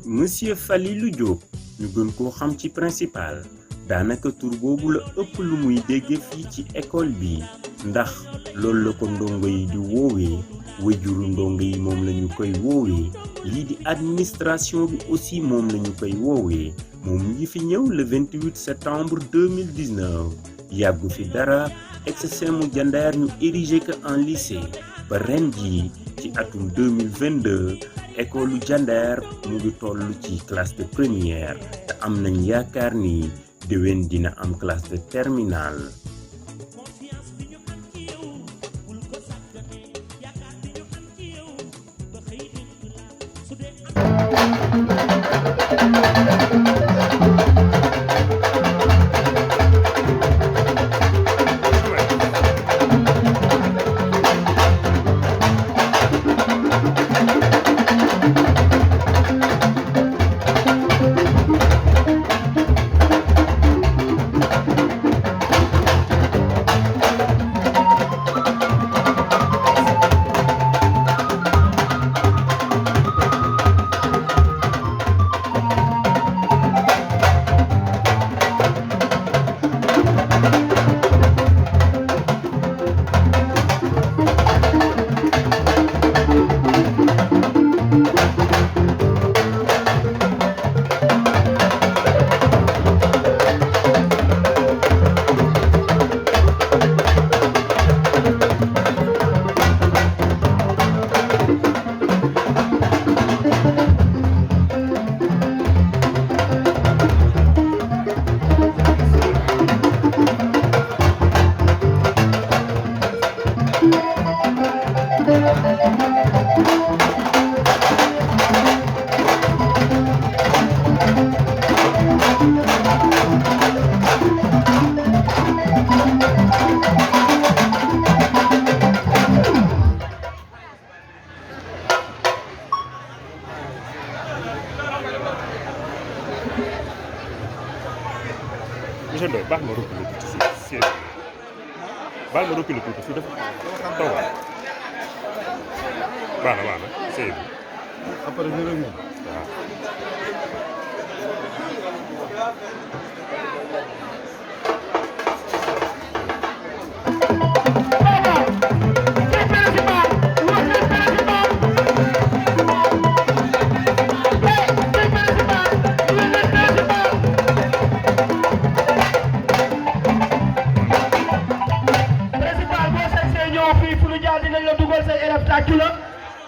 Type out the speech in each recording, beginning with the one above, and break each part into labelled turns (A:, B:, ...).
A: monsieur Falilou Diop ñu gën koo xam ci principal daanaka tur boobu la ëpp lu muy dégg fii ci école bi ndax loolu la ko ndongo yi di woowee wajuru ndongo yi moom la ñu koy woowee lii di administration bi aussi moom la ñu koy woowee moom ngi fi ñëw le 28 septembre 2019 yàggu fi dara ex-SEM mu Jandeer ñu érigé ko en lycée ba ren jii ci atum 2022 école Jandeer mu ngi toll ci classe de première te am nañ yaakaar ni déwén dina am classe de terminale.
B: monsieur Ndoye baax ma reculer tuuti si siège baal ma reculer tuuti fii dafa toogal baax na siège bi
C: après je reviens.
B: waaw.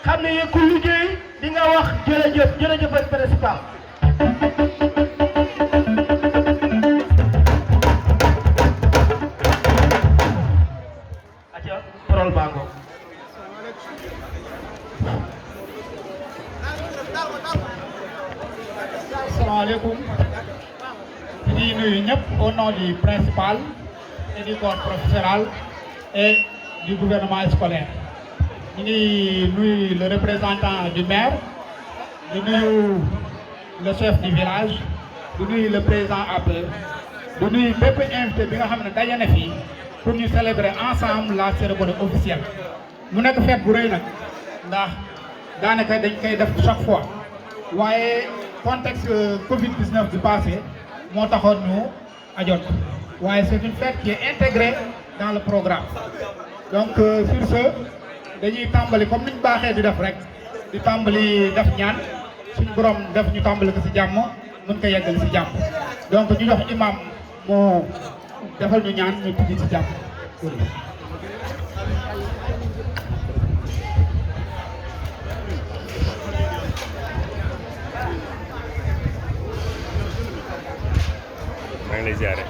D: xam ne ku liggéey di nga wax jërëjëf ak principal. aca parole bango.
E: Asalaamaaleykum di nuyu ñëpp au nom du principal et du corps professoral et du gouvernement scolaire. ñu ngi nuyu le représentant du maire di nuyu le chef du village di nuyu le président APE di nuyu bépp invité bi nga xam ne daje na fii pour ñu célébrer ensemble la cérémonie officielle. mu nekk fête bu rëy nag ndax daanaka dañ koy def chaque fois waaye contexte Covid 19 bi passé moo taxoon ñu ajoon waaye c'est une fête qui est intégrée dans le programme donc sur ce. dañuy tàmbali comme niñ baaxee di def rek di tàmbali def ñaan suñu borom def ñu tàmbali ko ci jàmm mën ko yeggali ci jàmm donc ñu jox imam moo defal ñu ñaan ñu tijji ci jàmm.
B: maa ngi lay ziare.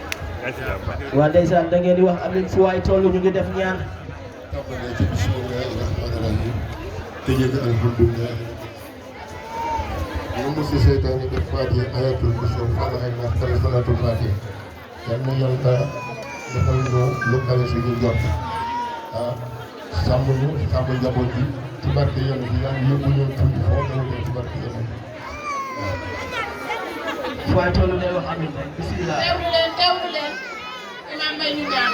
F: waa ndeysaan da ngeen di wax amin fu waay toll ñu ngi def ñaan.
C: tàmbalee ci bismillahi rahmaani rahim tëjee ko alhamdulilah ñu mos a seytaane def Fatiha ayatul kursi Fatiha ak naas tari salaatul Fatiha yal na yàlla defal ñu lu kawe suñu jot sàmm ñu sàmm njaboot bi ci barke yàlla bi yàlla yóbbu ñu tuuti foo ñëwee ci barke yàlla
F: fu waay toll day wax amin rek bismillah.
G: teewlu leen imam may ñu ñaan.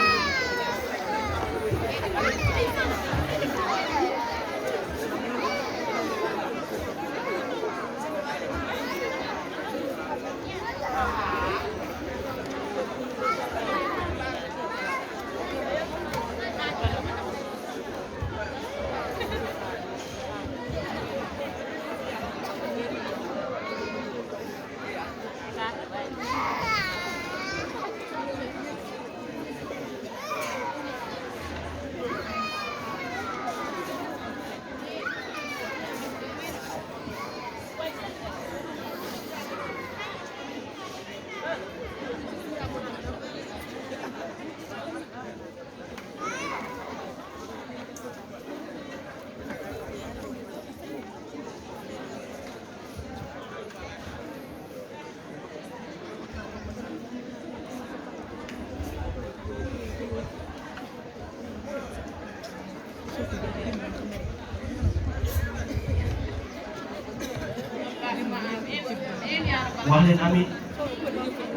F: wax leen amin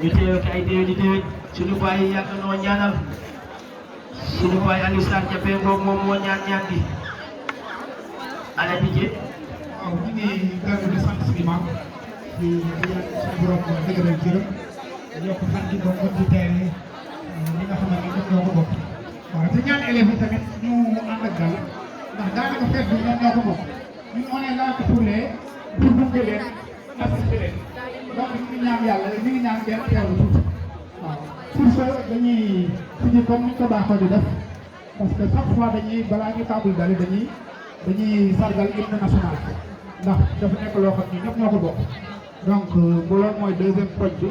F: ñu teew ak ay déwén di déwén suñu baay yi yàgg noo ñaanal suñu baay Aliou Sarr Jappe ngoog moom moo ñaan gi ala dijé
E: waaw ñu ngi gërëm di sant suñu maam di ñaan suñu borom dëgëral jërëm yokk fan gi ba ngeen di teere li nga xamante ne ñoo ko bokk waaw di ñaan élèves yi tamit ñu ànd ak dal ndax daanaka fête bi ñoom ñoo ko bokk ñun on est là pour gunge leen assister leen donc ñu ngi ñaan yàlla ñu ngi ñaan ngeen teewlu tuuti waaw pour ce dañuy suñu comme ni ñu ko baaxoo di def parce que chaque fois dañuy balaa ñu tàmbali dali dañuy sargal hymne national ndax dafa nekk loo xam ni ñëpp ñoo ko bokk donc bu loolu mooy deuxième poñ bi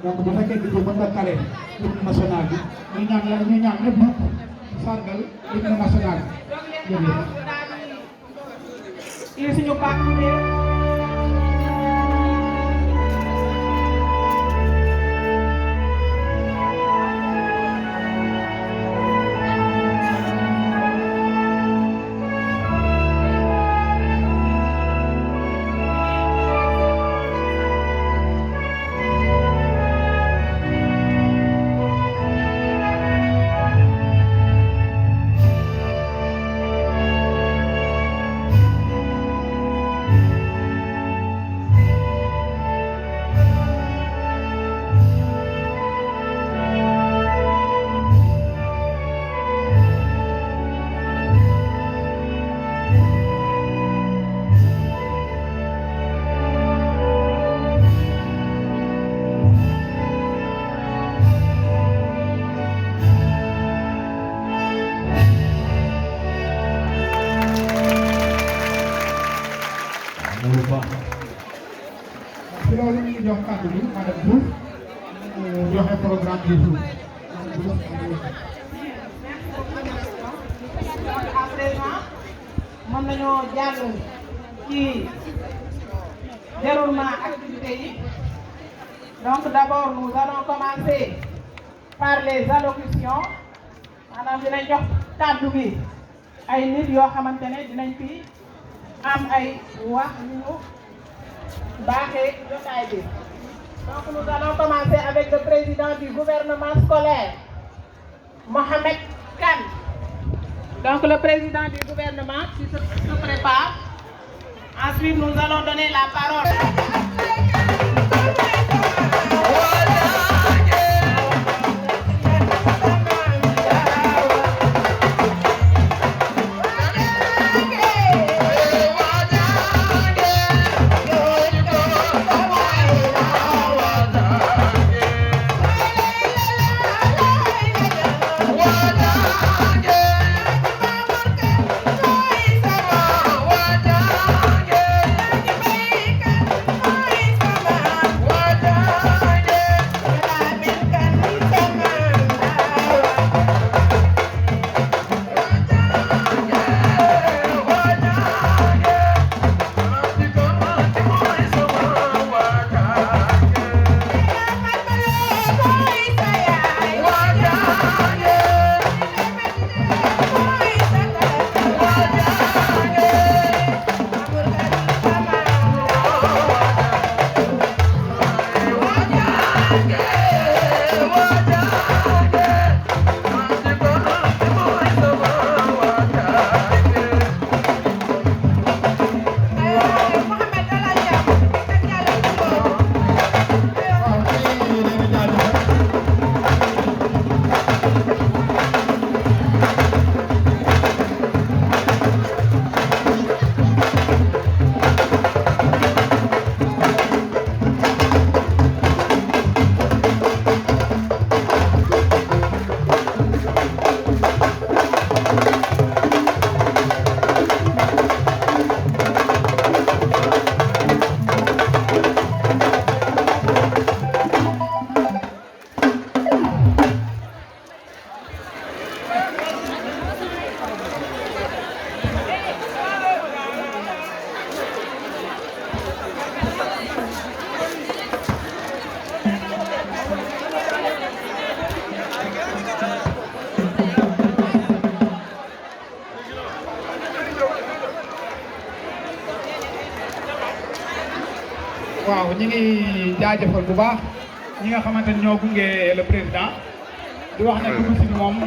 E: donc bu fekkee di ko mën a kale hymne national bi ñu ñaan yàlla ñu ñaan ñëpp ñëpp sargal hymne national bi jërëjëf.
G: lii suñu bàq
E: ci loolu ñu ngi jox kàddu bi madame Diouf joxe programme du jour.
G: à présent mën nañoo jàll ci déroulement activité yi donc d'abord nous allons commencer par les allocutions maanaam dinañ jox kàddu gi ay nit yoo xamante ne dinañ fi am ay wax ñu baaxee jotaay bi. Donc nous allons commencer avec le président du gouvernement scolaire, Mohamed Kane. Donc le président du gouvernement qui se prépare. Ensuite nous allons donner la parole.
E: waaw ñi ngi jaajëfal bu baax ñi nga xamante ni ñoo gunge le président di wax ne dugg si bi moom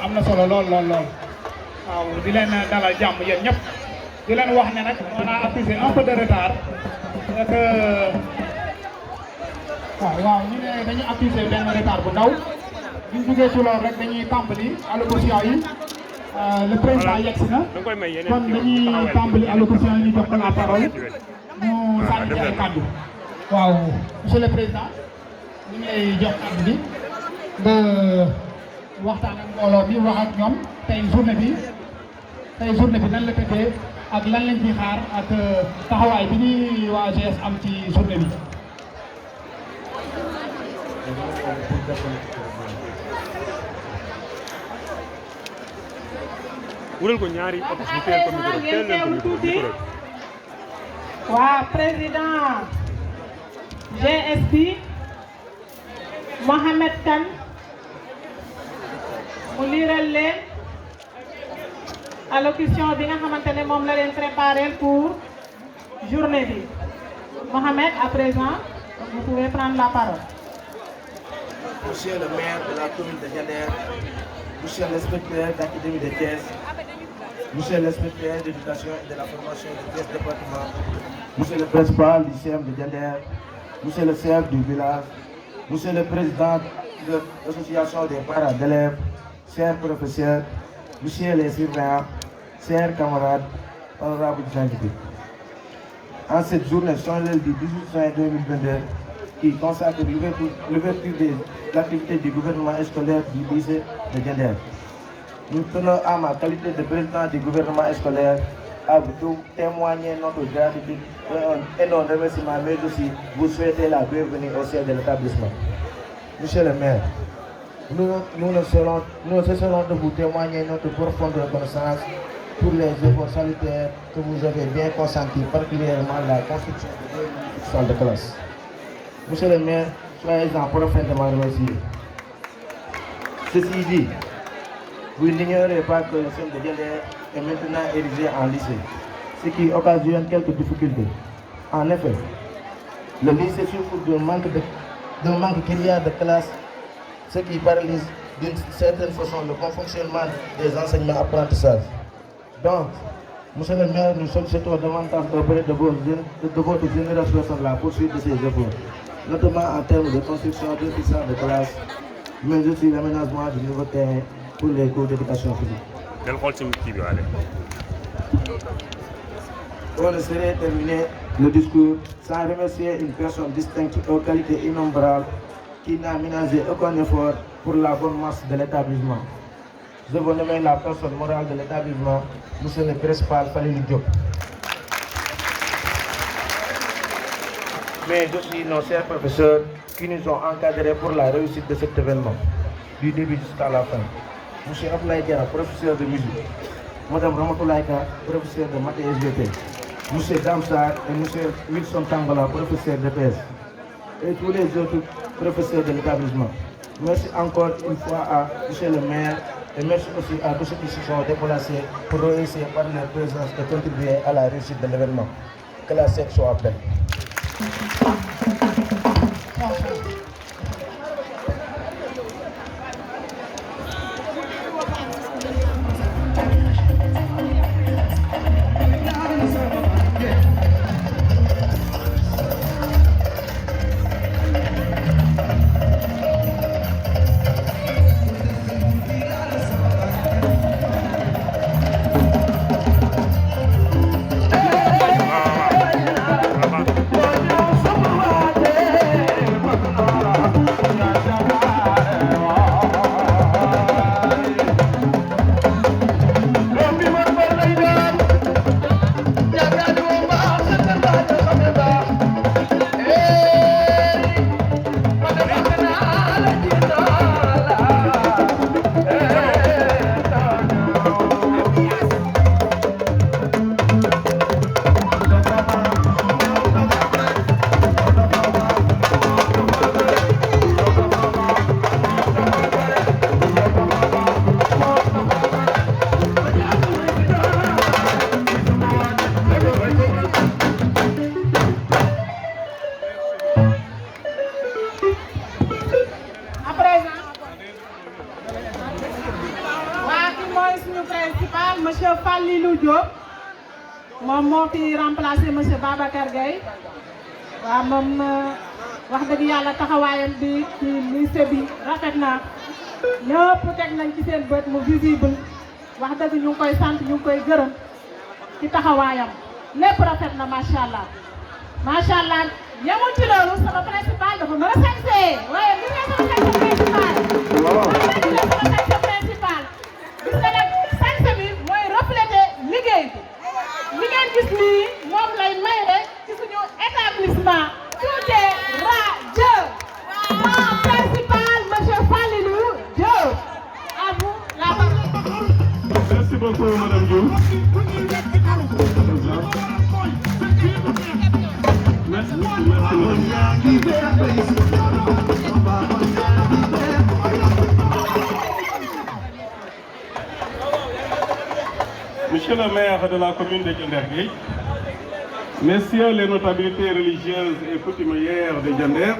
E: am na solo lool waaw di leen dalal jàmm yéen ñëpp di leen wax ne nag on a accusé un peu de retard et que waaw ñu ne dañu accusé benn retard bu ndaw bu ñu jugee ci loolu rek dañuy tàmbali allocution yi le président yegg si na kon dañuy tàmbali allocution yi ñu jox ko la parole mu sànni ci ay kàddu waaw monsieur le président ñu ngi lay jox kàddu bi nga waxtaan ak mbooloo bi wax ak ñoom tey journée bi nan la tëddee ak lan lañ ciy xaar ak taxawaay bi ñuy waa GS am ci journée bi.
B: wural ko ñaari oto ñu teel ko micro teel leen ko micro
G: waa président GS bi Mohamed Kane mu liiral leen allocution bi nga xamante ne moom la leen préparé pour journée bi Mohamed à présent vous pouvez prendre la parole.
F: Monsieur le maire de la commune de Diender, monsieur l'inspecteur d'académie de Thiès, monsieur l'inspecteur d'éducation et de la formation de Thiès département, monsieur le principal du CM de Diender, monsieur le chef du village, monsieur le président de l'association des parents d'élèves, chers professeurs, monsieur les surveillants, chers camarades, honorables invités. En cette journée solennelle du 18 juin 2022, qui consacre l'ouverture de l'activité du gouvernement scolaire du lycée de Diender, nous tenons à ma qualité de président du gouvernement scolaire à vous témoigner notre gratitude et nos remerciements, mais aussi vous souhaiter la bienvenue au sein de l'établissement. Monsieur le maire, nous cesserons de vous témoigner notre profonde reconnaissance pour les efforts salutaires que vous avez bien consentis, particulièrement la construction de 2 salles de classe. Monsieur le maire, soyez-en profondément remerciés. Ceci dit, vous n'ignorez pas que le centre de Diender est maintenant érigé en lycée, ce qui occasionne quelques difficultés. En effet, le lycée souffre d'un manque criard de classes, ce qui paralyse d'une certaine façon le bon fonctionnement des enseignements-apprentissages. Donc, monsieur le maire, nous sollicitons davantage auprès de votre généreuse personne la poursuite de ces efforts, notamment en termes de construction de salles de classe, mais aussi l'aménagement du nouveau terrain pour les cours d'éducation physique. On ne saurait terminer le discours sans remercier une personne distincte aux qualités innombrables qui n'a ménagé aucun effort pour la bonne marche de l'établissement. Je vous nomme la personne morale de l'établissement, monsieur le principal Falilou Diop. Mais aussi nos chers professeurs qui nous ont encadrés pour la réussite de cet événement, du début jusqu'à la fin. Monsieur Abdoulaye Diarra, professeur de musique. Madame Ramatoulaïka, professeur de maths et SVT. Monsieur Damsar et monsieur Wilson Tangola, professeur de PS. Et tous les autres professeurs de l'établissement. Merci encore une fois à monsieur le maire et merci aussi à tous ceux qui se sont déplacés pour réussir par leur présence et contribuer à la réussite de l'événement. Que la fête soit belle.
G: monsieur Fallilou Diop moom moo fi remplacé monsieur Babacar Gueye waaw moom wax dëgg yàlla taxawaayam bi ci lycée bi rafet na ñëpp teg nañ ci seen bët mu visible wax dëgg ñu ngi koy sant ñu ngi koy gërëm ci taxawaayam lépp rafet na macha allah yemul ci loolu sama principal dafa mën a sañse waaye gis nga sama sañse principal gis nga nag sañse bi mooy reflété liggéey bi li ngeen gis nii moom lay maye ci suñu établissement tout est radieux mon principal monsieur Fallilou Diop à vous la parole.
B: Merci beaucoup madame Diouf. Monsieur le maire de la commune de Diender, messieurs les notabilités religieuses et coutumières de Diender,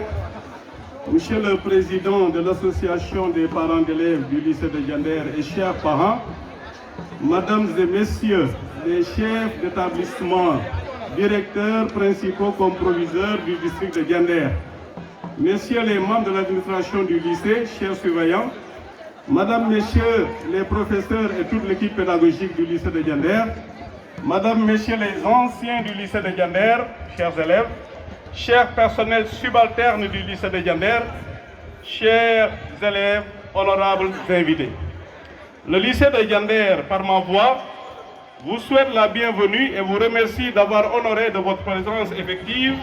B: monsieur le président de l'association des parents d'élèves du lycée de Diender et chers parents, mesdames et messieurs les chefs d'établissement, directeurs principaux comme proviseurs du district de Diender, messieurs les membres de l'administration du lycée, chers surveillants, madame, messieurs les professeurs et toute l'équipe pédagogique du lycée de Diender, madame, messieurs les anciens du lycée de Diender, chers élèves, chers personnels subalternes du lycée de Diender, chers élèves, honorables invités. Le lycée de Diender, par ma voix, vous souhaite la bienvenue et vous remercie d'avoir honoré de votre présence effective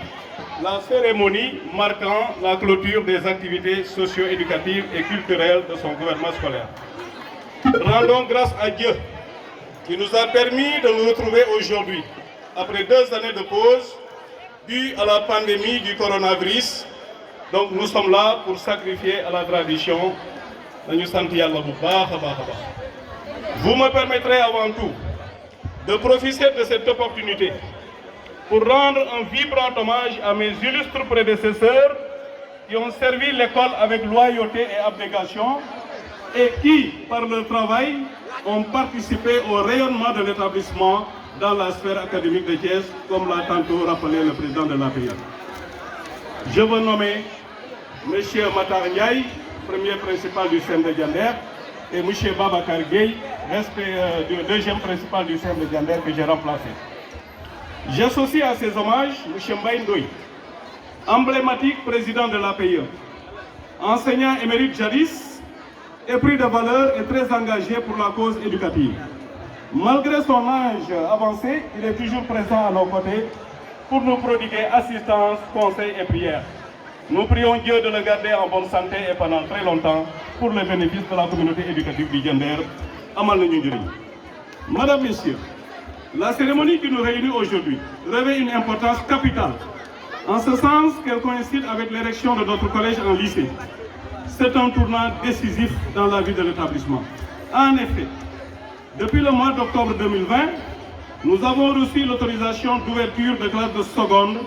B: la cérémonie marquant la clôture des activités socio-éducatives et culturelles de son gouvernement scolaire. Rendons grâce à Dieu qui nous a permis de nous retrouver aujourd'hui, après 2 années de pause, due à la pandémie du coronavirus. Donc nous sommes là pour sacrifier à la tradition. Vous me permettrez avant tout de profiter de cette opportunité pour rendre un vibrant hommage à mes illustres prédécesseurs qui ont servi l'école avec loyauté et abnégation et qui, par leur travail, ont participé au rayonnement de l'établissement dans la sphère académique de Thiès, comme l'a tantôt rappelé le président de l'API. Je veux nommer M. Matar Ndiaye, premier principal du CEM de Diender, et M. Babacar Gueye, deuxième principal du CEM de Diender que j'ai remplacé. J'associe à ces hommages M. Mbaye Ndoye, emblématique président de l'API, enseignant émérite jadis, épris de valeur et très engagé pour la cause éducative. Malgré son âge avancé, il est toujours présent à nos côtés pour nous prodiguer assistance, conseils et prières. Nous prions Dieu de le garder en bonne santé et pendant très longtemps pour le bénéfice de la communauté éducative du Diender. Madame, Messieurs, la cérémonie qui nous réunit aujourd'hui revêt une importance capitale, en ce sens qu'elle coïncide avec l'érection de notre collège en lycée. C'est un tournant décisif dans la vie de l'établissement. En effet, depuis le mois d'octobre 2020, nous avons reçu l'autorisation d'ouverture de classes de seconde,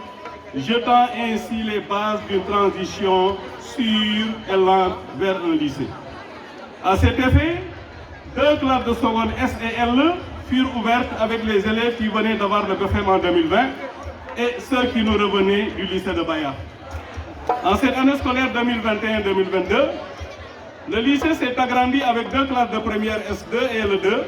B: jetant ainsi les bases d'une transition sûre et lente vers un lycée. À cet effet, 2 classes de seconde S et L furent ouvertes avec les élèves qui venaient d'avoir le BFM en 2020 et ceux qui nous revenaient du lycée de Bayard. En cette année scolaire 2021-2022, le lycée s'est agrandi avec 2 classes de première S2 et L2,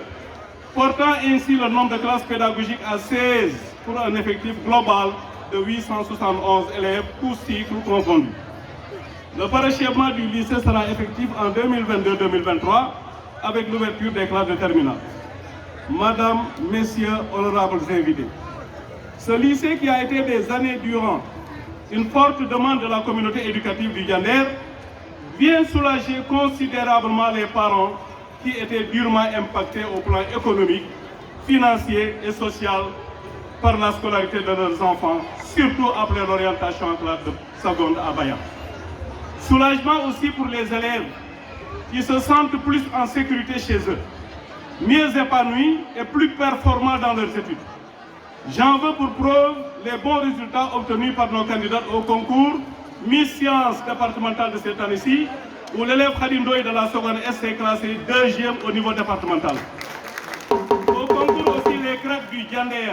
B: portant ainsi le nombre de classes pédagogiques à 16 pour un effectif global de 871 élèves, tous cycles confondus. Le parachèvement du lycée sera effectif en 2022-2023 avec l'ouverture des classes de terminale. Madame, Messieurs, honorables invités, ce lycée qui a été des années durant une forte demande de la communauté éducative du Diender vient soulager considérablement les parents qui étaient durement impactés au plan économique, financier et social par la scolarité de leurs enfants, surtout après l'orientation en classe de seconde à Bayard. Soulagement aussi pour les élèves qui se sentent plus en sécurité chez eux, mieux épanouis et plus performants dans leurs études. J'en veux pour preuve les bons résultats obtenus par nos candidats au concours Miss Sciences départementale de cette année-ci, où l'élève Khadim Ndoye de la seconde S est classé 2e au niveau départemental. Au Diender,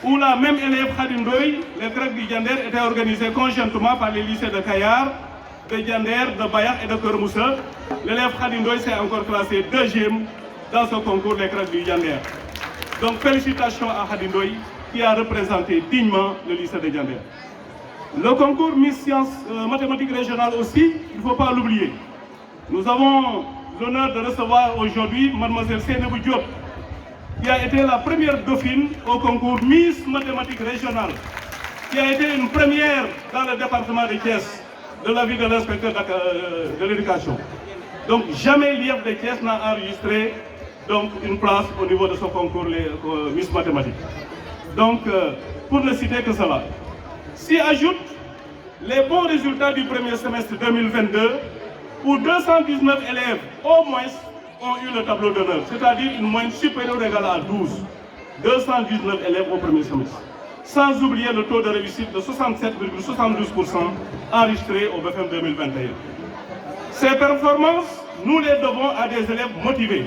B: où la même élève Khadindoy, les crêpes du Diender étaient organisées conjointement par les lycées de Kayar, de Diender, de Bayak et de Kermoussa. L'élève Khadindoy s'est encore classé deuxième dans ce concours des crêpes du Diender. Donc félicitations à Khadindoy qui a représenté dignement le lycée de Diender. Le concours Miss Sciences Mathématiques Régionales aussi, il ne faut pas l'oublier. Nous avons l'honneur de recevoir aujourd'hui Mademoiselle Seynabou Diop, qui a été la première dauphine au concours Miss Mathématiques Régionales, qui a été une première dans le département de Thiès, de l'avis de l'inspecteur de l'éducation. Donc jamais l'IEF de Thiès n'a enregistré donc, une place au niveau de ce concours Miss Mathématiques. Donc, pour ne citer que cela, s'y ajoutent les bons résultats du premier semestre 2022, où 219 élèves au moins ont eu le tableau d'honneur, c'est-à-dire une moyenne supérieure ou égale à 12. 219 élèves au premier semestre. Sans oublier le taux de réussite de 67,72% enregistré au BFM 2021. Ces performances, nous les devons à des élèves motivés,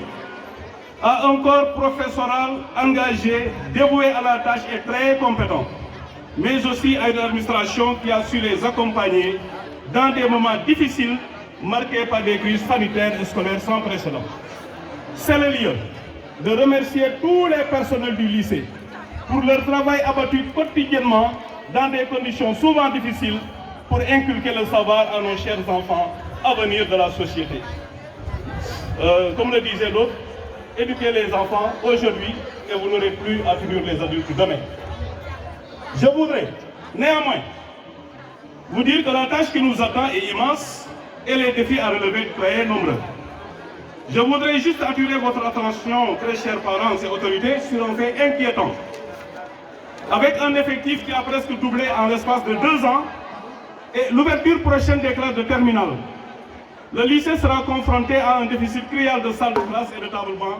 B: à un corps professoral engagé, dévoué à la tâche et très compétent, mais aussi à une administration qui a su les accompagner dans des moments difficiles marqués par des crises sanitaires et scolaires sans précédent. C'est le lieu de remercier tous les personnels du lycée pour leur travail abattu quotidiennement dans des conditions souvent difficiles pour inculquer le savoir à nos chers enfants à venir de la société. Comme le disait l'autre, éduquez les enfants aujourd'hui et vous n'aurez plus à finir les adultes demain. Je voudrais néanmoins vous dire que la tâche qui nous attend est immense et les défis à relever très nombreux. Je voudrais juste attirer votre attention, très chers parents et autorités, sur un fait inquiétant. Avec un effectif qui a presque doublé en l'espace de 2 ans et l'ouverture prochaine des classes de terminale, le lycée sera confronté à un déficit criant de salles de classe et de table-banc.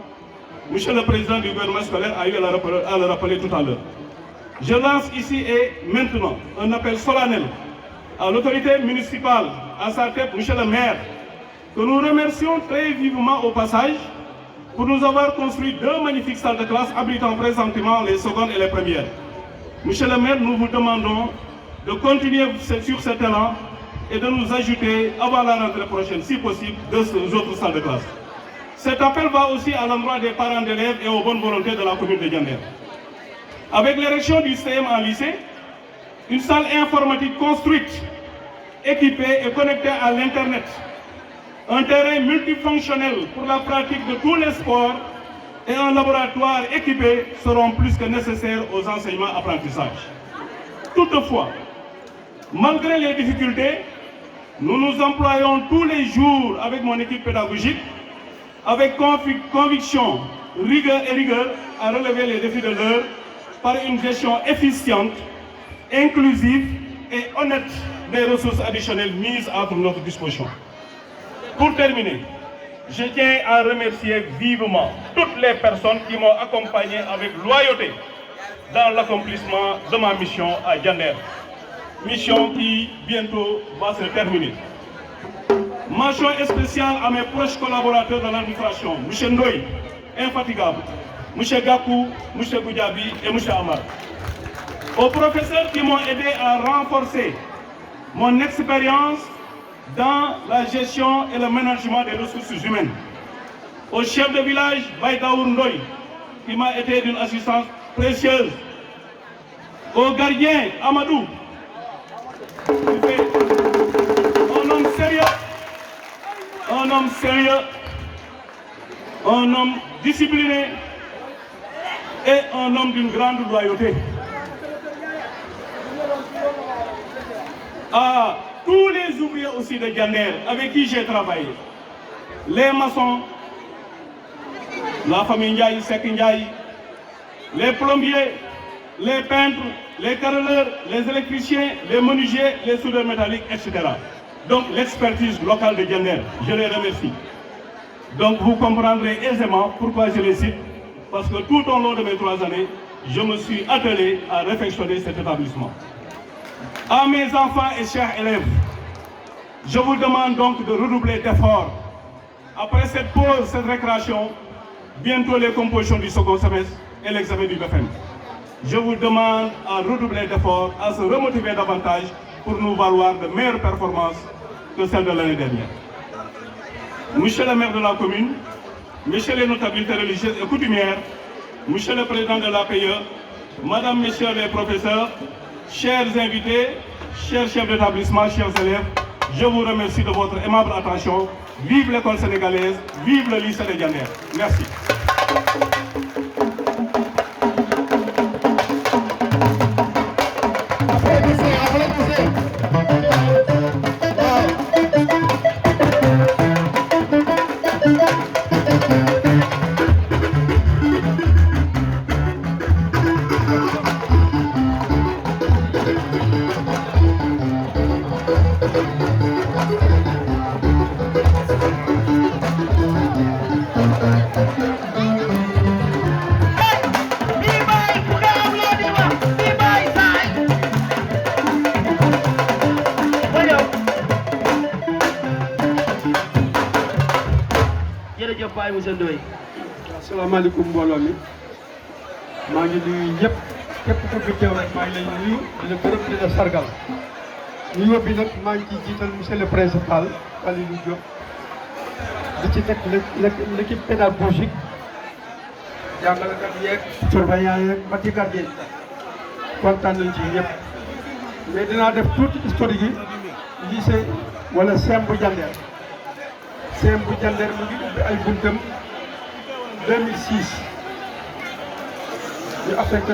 B: Monsieur le Président du gouvernement scolaire a eu à le rappeler tout à l'heure. Je lance ici et maintenant un appel solennel à l'autorité municipale, à sa tête, Monsieur le maire, que nous remercions très vivement au passage pour nous avoir construit 2 magnifiques salles de classe abritant présentement les secondes et les premières. Monsieur le maire, nous vous demandons de continuer sur cet élan et de nous ajouter avant la rentrée prochaine, si possible, 2 autres salles de classe. Cet appel va aussi à l'endroit des parents d'élèves et aux bonnes volontés de la commune de Diender. Avec l'érection du CM en lycée, une salle informatique construite, équipée et connectée à l'Internet, un terrain multifonctionnel pour la pratique de tous les sports et un laboratoire équipé seront plus que nécessaires aux enseignements-apprentissages. Toutefois, malgré les difficultés, nous nous employons tous les jours avec mon équipe pédagogique, avec conviction, rigueur et rigueur, à relever les défis de l'heure par une gestion efficiente, inclusive et honnête des ressources additionnelles mises à notre disposition. Pour terminer, je tiens à remercier vivement toutes les personnes qui m'ont accompagné avec loyauté dans l'accomplissement de ma mission à Diender. Mission qui bientôt va se terminer. Mention spéciale à mes proches collaborateurs de l'administration, M. Ndoye, infatigable, M. Gakou, M. Goudjabi et M. Amar. Aux professeurs qui m'ont aidé à renforcer mon expérience dans la gestion et le management des ressources humaines. Au chef de village, Baïdaour Ndoye, qui m'a été d'une assistance précieuse. Au gardien, Amadou, qui fait un homme sérieux, un homme discipliné et un homme d'une grande loyauté. À tous les ouvriers aussi de Diender avec qui j'ai travaillé, les maçons, la famille Ndiaye, Sek Ndiaye, les plombiers, les peintres, les carreleurs, les électriciens, les menuisiers, les soudeurs métalliques, etc. Donc l'expertise locale de Diender, je les remercie. Donc vous comprendrez aisément pourquoi je les cite, parce que tout au long de mes 3 années, je me suis attelé à réfectionner cet établissement. À mes enfants et chers élèves, je vous demande donc de redoubler d'efforts. Après cette pause, cette récréation, bientôt les compositions du second semestre et l'examen du BFM. Je vous demande à redoubler d'efforts, à se remotiver davantage pour nous valoir de meilleures performances que celles de l'année dernière. Monsieur le maire de la commune, messieurs les notabilités religieuses et coutumières, monsieur le président de l'APE, madame, messieurs les professeurs, chers invités, chers chefs d'établissement, chers élèves, je vous remercie de votre aimable attention. Vive l'école sénégalaise, vive le lycée de Diender. Merci.
H: asalaamaaleykum mbooloo mi maa ngi nuyu ñëpp képp ku fi teew rek maa ngi lay nuyu di la gërëm di la sargal nuyoo bi nag maa ngi ciy jiital monsieur le principal Falilou Diop di ci teg l'équipe pédagogique jàngalekat yeeg surveillant yeeg mati gardien kontaan nañ ci ñëpp mais dinaa def tuuti historique yi lycée wala CEM bu Diender CEM bu Diender mu ngi ubbi ay buntam 2006 ñu affecté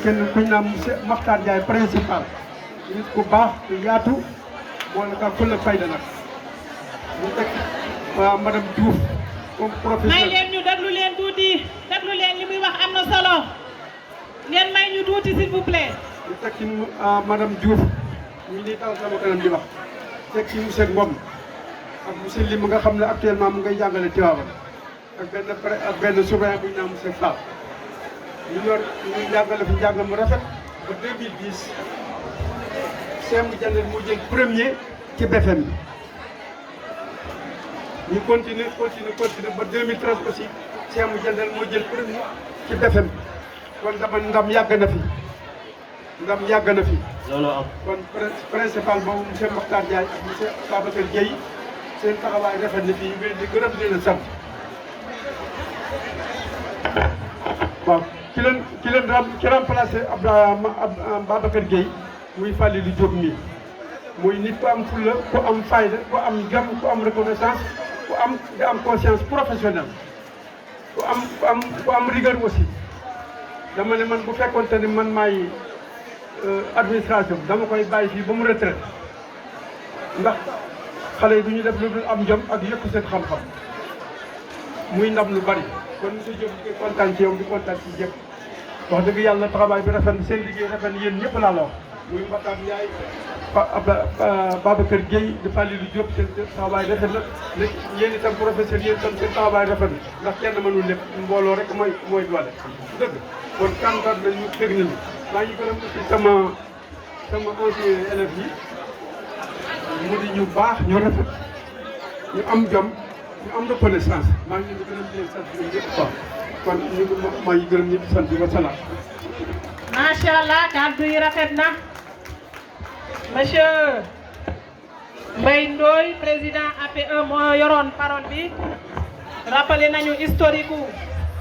H: kenn kuñ naan monsieur Makhtar Ndiaye principal nit ku baax ku yaatu boole ka fulla fayda nag ñu teg madame Diouf comme professeur.
G: may leen ñu déglu leen tuuti déglu leen li muy wax am na solo ngeen may ñu tuuti s'il vous plaît.
H: ñu teg ci madame Diouf ñu ngi nii taw sama kanam di wax teg ci monsieur Ngom ak monsieur Lim nga xam ne actuellement mu ngay jàngale Tivaouane ak benn surveillant bu ñu naan monsieur Fall ñu jàngale fi njàng mu rafet ba 2010 CEM bu Diender moo jël premier ci BFM bi ñu continuer ba 2013 aussi CEM bu Diender moo jël premier ci BFM bi kon dama ndam yàgg na fi
F: loolu am
H: kon principal boobu monsieur Makhtar Ndiaye ak monsieur Babacar Gueye seen taxawaay rafet na fii ñu ngi di gërëm di leen sant waaw ki remplacé Babacar Gueye muy Falilou Diop mii muy nit ku am fulla ku am fayda ku am jom ku am reconnaissance ku am conscience professionnelle ku am rigueur aussi dama ne man bu fekkoonte ne man maay administration dama koy bàyyi fii ba mu retraite ndax xale yi du ñu def lu dul am jom ak yëkku seen xam-xam muy ndam lu bari kon monsieur Diop di kontaan ci yow di kontaan ci jëpp wax dëgg yàlla taxawaay bi rafet na seen liggéey rafet na yéen ñëpp laa la wax muy Makhtar Ndiaye Babacar Gueye di Falilou Diop seen taxawaay rafet na yéen itam professeur yéen itam seen taxawaay rafet na ndax kenn mënul lépp mbooloo rek mooy doole dëgg kon kankat la ñu dégg nañu maa ngi gërëm aussi sama ancien élèves yi mu di ñu baax ñu rafet ñu am jom ñu am reconnaissance maa ngi leen di gërëm di leen sant ñoom ñëpp quoi kon maa ngi gërëm ñëpp sant wa salaam.
G: macha allah kàddu yi rafet na monsieur Mbaye Ndoye président APE moo yoroon parole bi rappelé nañu historique